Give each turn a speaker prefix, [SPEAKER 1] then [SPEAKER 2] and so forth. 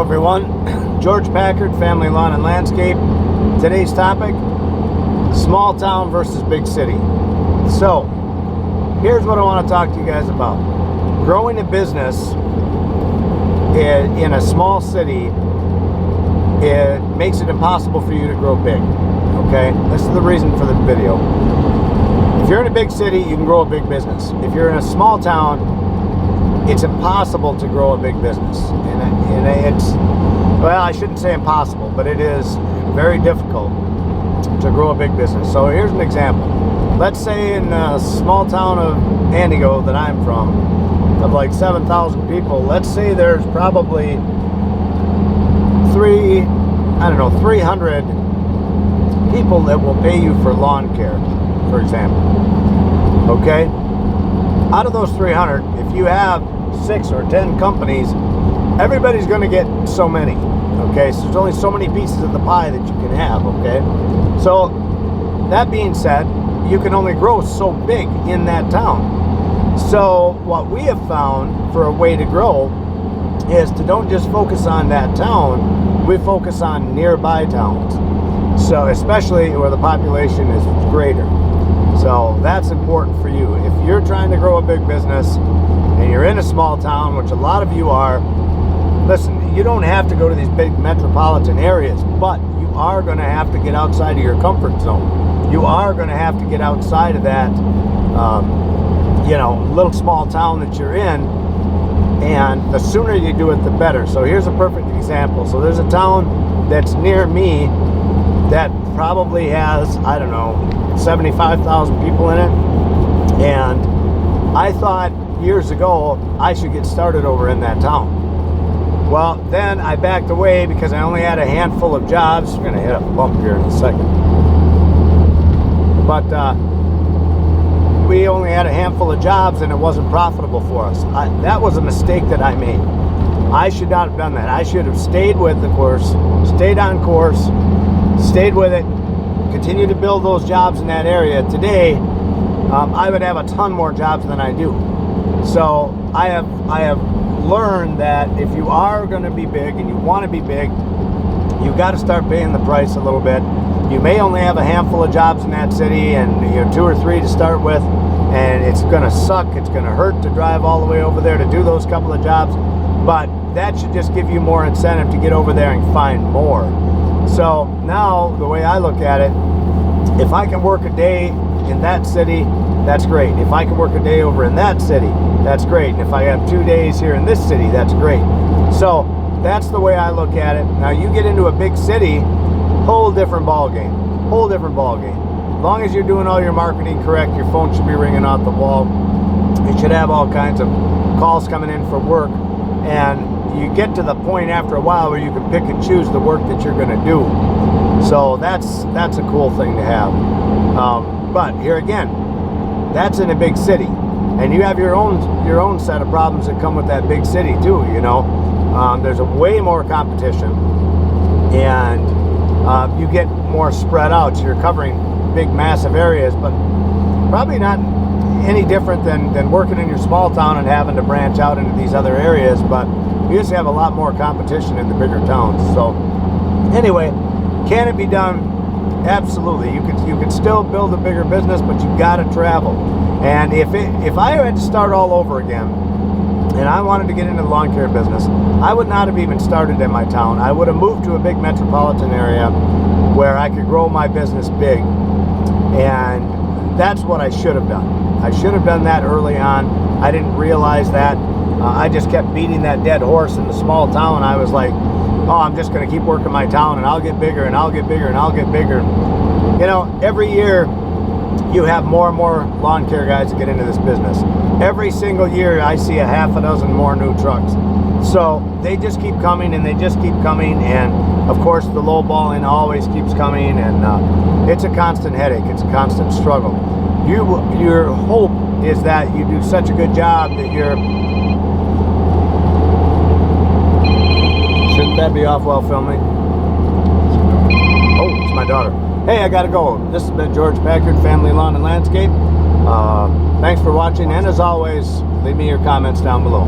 [SPEAKER 1] everyone, George Packard, Family Lawn and Landscape. Today's topic, small town versus big city. So, here's what I want to talk to you guys about. Growing a business in a small city, it makes it impossible for you to grow big, okay? This is the reason for the video. If you're in a big city, you can grow a big business. If you're in a small town, it's impossible to grow a big business. And it's, well, I shouldn't say impossible, but it is very difficult to grow a big business. So here's an example. Let's say in a small town of Antigo that I'm from, of like 7,000 people, let's say there's probably 300 people that will pay you for lawn care, for example. Okay? Out of those 300, if you have 6 or 10 companies, everybody's going to get so many. Okay, so there's only so many pieces of the pie that you can have. Okay, so that being said, you can only grow so big in that town. So what we have found for a way to grow is to don't just focus on that town, we focus on nearby towns. So especially where the population is greater. So that's important for you. If you're trying to grow a big business and you're in a small town, which a lot of you are, listen, you don't have to go to these big metropolitan areas, but you are going to have to get outside of your comfort zone. You are going to have to get outside of that, little small town that you're in, and the sooner you do it, the better. So here's a perfect example. So there's a town that's near me that probably has, 75,000 people in it, and I thought years ago I should get started over in that town. Well, then I backed away because I only had a handful of jobs. We're going to hit a bump here in a second. But we only had a handful of jobs and it wasn't profitable for us. That was a mistake that I made. I should not have done that. I should have stayed with the course, stayed on course, stayed with it, continue to build those jobs in that area. Today, I would have a ton more jobs than I do. So I have learned that if you are going to be big and you want to be big, you've got to start paying the price a little bit. You may only have a handful of jobs in that city, and 2 or 3 to start with, and it's going to suck. It's going to hurt to drive all the way over there to do those couple of jobs, but that should just give you more incentive to get over there and find more. So now the way I look at it, if I can work a day in that city, that's great. If I can work a day over in that city, that's great. And if I have 2 days here in this city, that's great. So that's the way I look at it. Now you get into a big city, whole different ball game. Whole different ball game. As long as you're doing all your marketing correct, your phone should be ringing off the wall. You should have all kinds of calls coming in for work, and you get to the point after a while where you can pick and choose the work that you're going to do. So that's a cool thing to have. But here again, that's in a big city, and you have your own set of problems that come with that big city too. There's a way more competition, and you get more spread out. So you're covering big, massive areas, but probably not any different than working in your small town and having to branch out into these other areas. But you just have a lot more competition in the bigger towns. So anyway, can it be done? Absolutely. You could still build a bigger business, but you've got to travel. And if I had to start all over again, and I wanted to get into the lawn care business, I would not have even started in my town. I would have moved to a big metropolitan area where I could grow my business big. And that's what I should have done. I should have done that early on. I didn't realize that. I just kept beating that dead horse in the small town. I was like, oh, I'm just going to keep working my town, and I'll get bigger, and I'll get bigger, and I'll get bigger. Every year you have more and more lawn care guys that get into this business. Every single year I see a half a dozen more new trucks. So they just keep coming, and they just keep coming, and of course the low balling always keeps coming, and it's a constant headache. It's a constant struggle. Your hope is that you do such a good job that you're... Shouldn't that be off while filming? Oh, it's my daughter. Hey, I gotta go. This has been George Packard, Family Lawn and Landscape. Thanks for watching, and as always, leave me your comments down below.